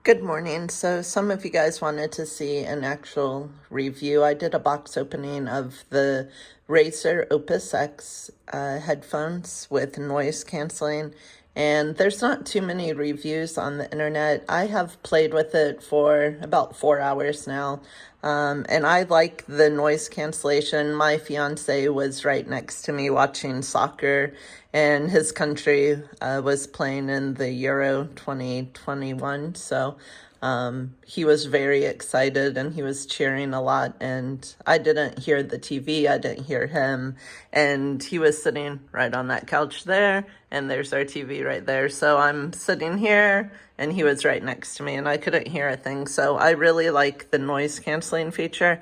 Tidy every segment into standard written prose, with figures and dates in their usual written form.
Good morning. So some of you guys wanted to see an actual review. I did a box opening of the Razer Opus X headphones with noise canceling, and there's not too many reviews on the internet. I have played with it for about 4 hours now, and I like the noise cancellation. My fiance was right next to me watching soccer, and his country was playing in the Euro 2021. So he was very excited and he was cheering a lot. And I didn't hear the TV, I didn't hear him. And he was sitting right on that couch there, and there's our TV right there. So I'm sitting here and he was right next to me, and I couldn't hear a thing. So I really like the noise canceling feature.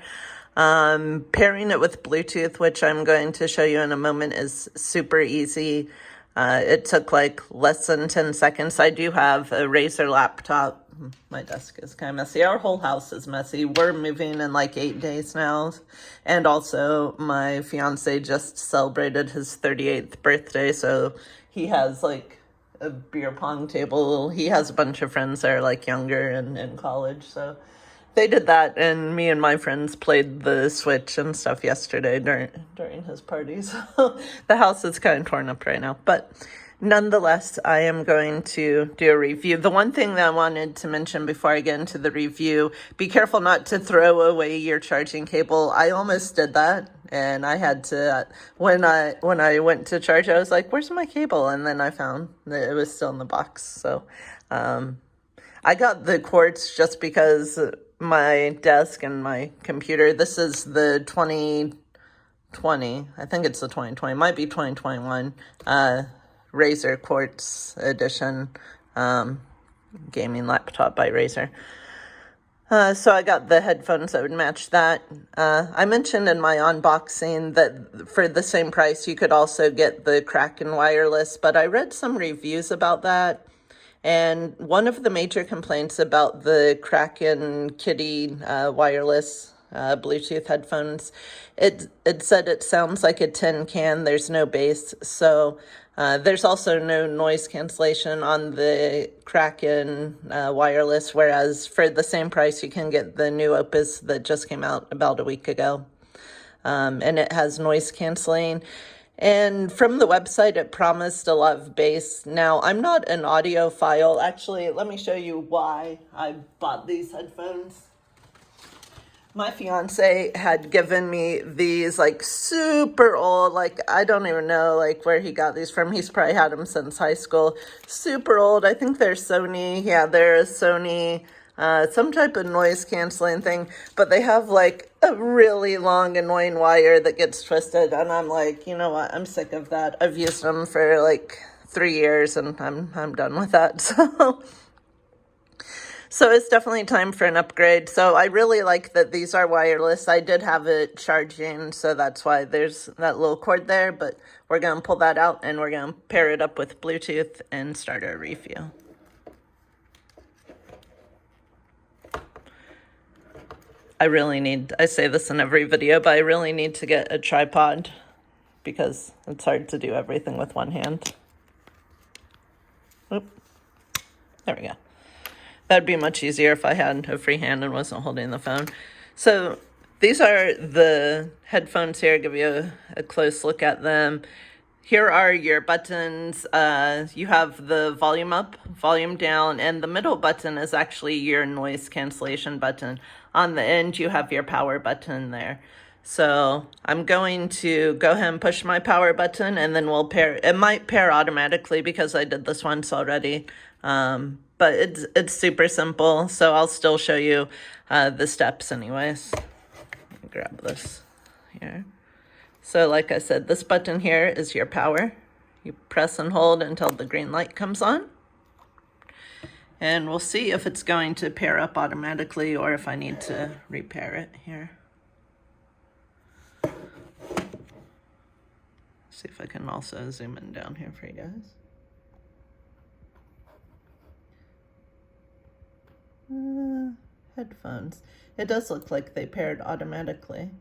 Pairing it with Bluetooth, which I'm going to show you in a moment, is super easy. It took like less than 10 seconds. I do have a Razer laptop. My desk is kind of messy. Our whole house is messy. We're moving in like 8 days now. And also my fiance just celebrated his 38th birthday. So he has like a beer pong table. He has a bunch of friends that are like younger and in college. So they did that, and me and my friends played the Switch and stuff yesterday during his party. So the house is kind of torn up right now. But nonetheless, I am going to do a review. The one thing that I wanted to mention before I get into the review, be careful not to throw away your charging cable. I almost did that, and I had to, when I went to charge, I was like, where's my cable? And then I found that it was still in the box. So I got the quartz just because my desk and my computer, this is the 2020, I think it's the 2020, might be 2021, Razer Quartz Edition gaming laptop by Razer. So I got the headphones that would match that. I mentioned in my unboxing that for the same price you could also get the Kraken wireless, but I read some reviews about that. And one of the major complaints about the Kraken Kitty wireless Bluetooth headphones, it said it sounds like a tin can. There's no bass. So there's also no noise cancellation on the Kraken wireless, whereas for the same price, you can get the new Opus that just came out about a week ago. And it has noise canceling. And from the website, it promised a lot of bass. Now, I'm not an audiophile. Actually, let me show you why I bought these headphones. My fiance had given me these like super old, like I don't even know like where he got these from. He's probably had them since high school. Super old. I think they're Sony. Yeah, they're a Sony, some type of noise canceling thing, but they have like a really long annoying wire that gets twisted, and I'm like, you know what? I'm sick of that. I've used them for like 3 years and I'm done with that. So it's definitely time for an upgrade. So I really like that these are wireless. I did have it charging, so that's why there's that little cord there, but we're going to pull that out and we're going to pair it up with Bluetooth and start our review. I say this in every video, but I really need to get a tripod because it's hard to do everything with one hand. Oop. There we go. That'd be much easier if I had a free hand and wasn't holding the phone. So these are the headphones here. I'll give you a close look at them. Here are your buttons. You have the volume up, volume down, and the middle button is actually your noise cancellation button. On the end, you have your power button there. So I'm going to go ahead and push my power button, and then we'll pair. It might pair automatically because I did this once already. But it's super simple, so I'll still show you the steps anyways. Let me grab this here. So like I said, this button here is your power. You press and hold until the green light comes on. And we'll see if it's going to pair up automatically or if I need to repair it here. See if I can also zoom in down here for you guys. Headphones. It does look like they paired automatically.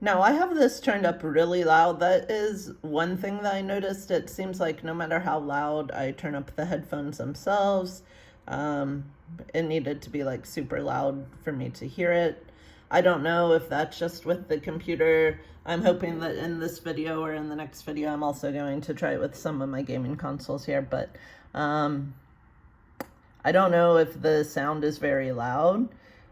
Now I have this turned up really loud. That is one thing that I noticed. It seems like no matter how loud I turn up the headphones themselves, It needed to be like super loud for me to hear it. I don't know if that's just with the computer. I'm hoping that in this video or in the next video, I'm also going to try it with some of my gaming consoles here, but I don't know if the sound is very loud.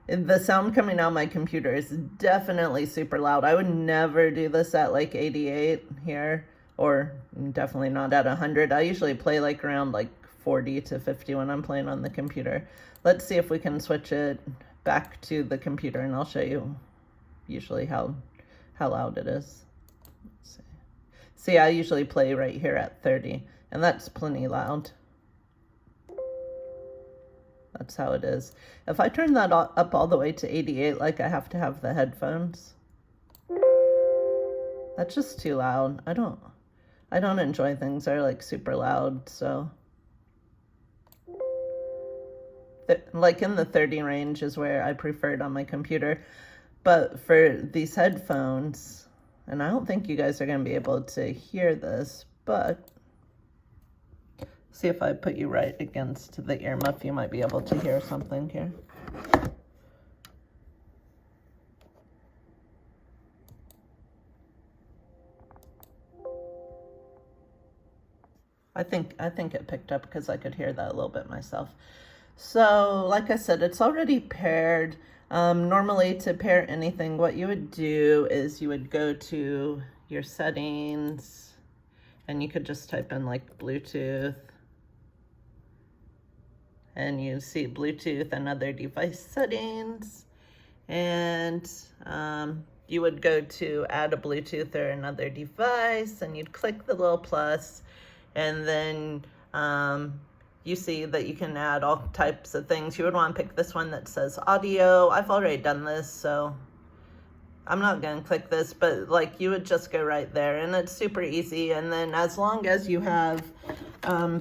The sound coming out of my computer is definitely super loud. I would never do this at like 88 here, or definitely not at 100. I usually play like around like 40 to 50 when I'm playing on the computer. Let's see if we can switch it back to the computer, and I'll show you usually how loud it is. Let's see, I usually play right here at 30, and that's plenty loud. That's how it is. If I turn that up all the way to 88, like I have to have the headphones, that's just too loud. I don't enjoy things that are like super loud, so like in the 30 range is where I prefer it on my computer. But for these headphones, and I don't think you guys are going to be able to hear this, but see if I put you right against the earmuff, you might be able to hear something here. I think it picked up because I could hear that a little bit myself. So, like I said, it's already paired. Normally to pair anything, what you would do is you would go to your settings, and you could just type in like Bluetooth, and you see Bluetooth and other device settings, and you would go to add a Bluetooth or another device, and you'd click the little plus, and then you see that you can add all types of things. You would want to pick this one that says audio. I've already done this, so I'm not going to click this, but like you would just go right there, and it's super easy. And then as long as you have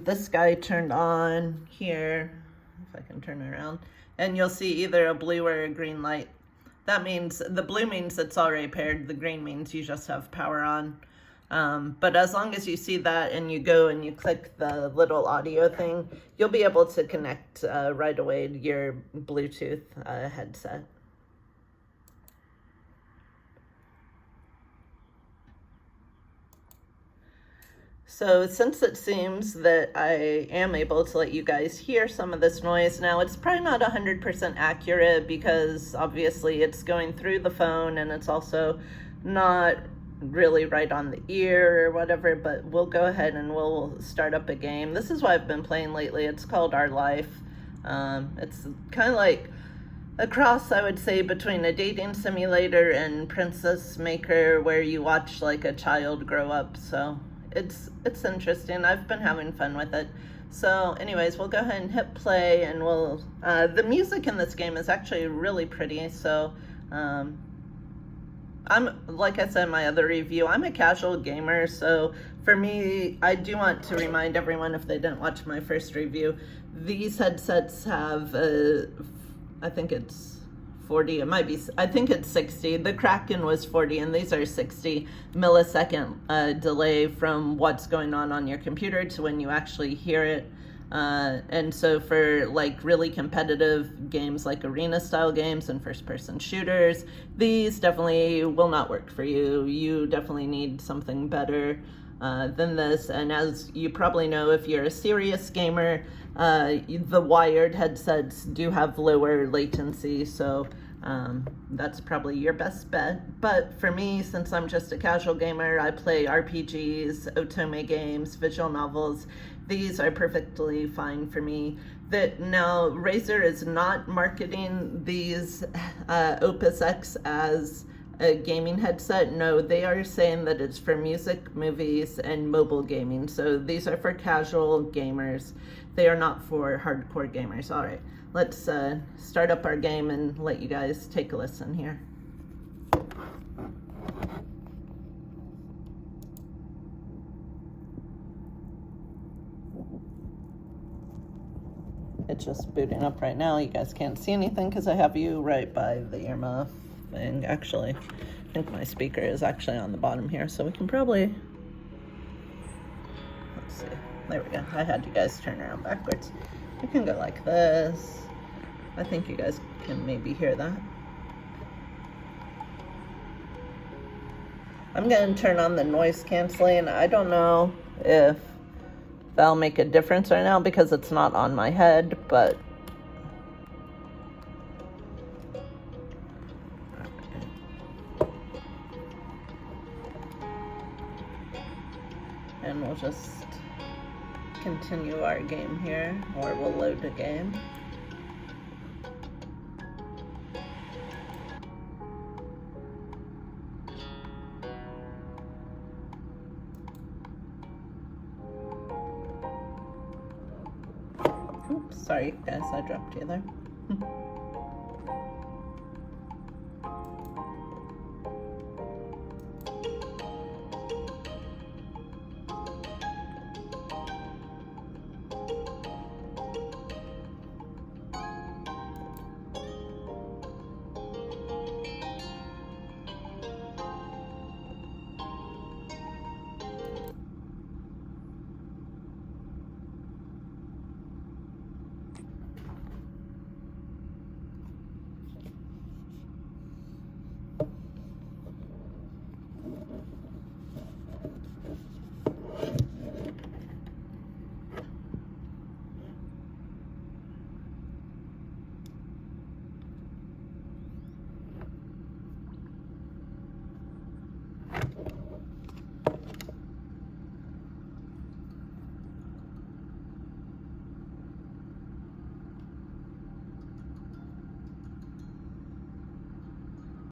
this guy turned on here, if I can turn it around, and you'll see either a blue or a green light. That means, the blue means it's already paired, the green means you just have power on. But as long as you see that and you go and you click the little audio thing, you'll be able to connect right away to your Bluetooth headset. So since it seems that I am able to let you guys hear some of this noise, now it's probably not 100% accurate because obviously it's going through the phone and it's also not really right on the ear or whatever, but we'll go ahead and we'll start up a game. This is what I've been playing lately. It's called Our Life. It's kind of like a cross, I would say, between a dating simulator and Princess Maker, where you watch like a child grow up. So it's interesting. I've been having fun with it. So anyways, we'll go ahead and hit play, and we'll the music in this game is actually really pretty. So I'm, like I said in my other review, I'm a casual gamer, so for me, I do want to remind everyone, if they didn't watch my first review, these headsets have, I think it's 40, it might be, I think it's 60. The Kraken was 40, and these are 60 millisecond delay from what's going on your computer to when you actually hear it. And so for like really competitive games like arena style games and first person shooters, these definitely will not work for you. You definitely need something better than this. And as you probably know, if you're a serious gamer, the wired headsets do have lower latency, so that's probably your best bet. But for me, since I'm just a casual gamer, I play RPGs, otome games, visual novels. These are perfectly fine for me. Now, Razer is not marketing these Opus X as a gaming headset. No, they are saying that it's for music, movies, and mobile gaming. So these are for casual gamers. They are not for hardcore gamers. All right, let's start up our game and let you guys take a listen here. It's just booting up right now. You guys can't see anything because I have you right by the earmuff thing. Actually, I think my speaker is actually on the bottom here, so we can probably, let's see. There we go. I had you guys turn around backwards. You can go like this. I think you guys can maybe hear that. I'm going to turn on the noise canceling. I don't know if that'll make a difference right now because it's not on my head, but and we'll just continue our game here, or we'll load the game. Oops, sorry guys, I dropped you there.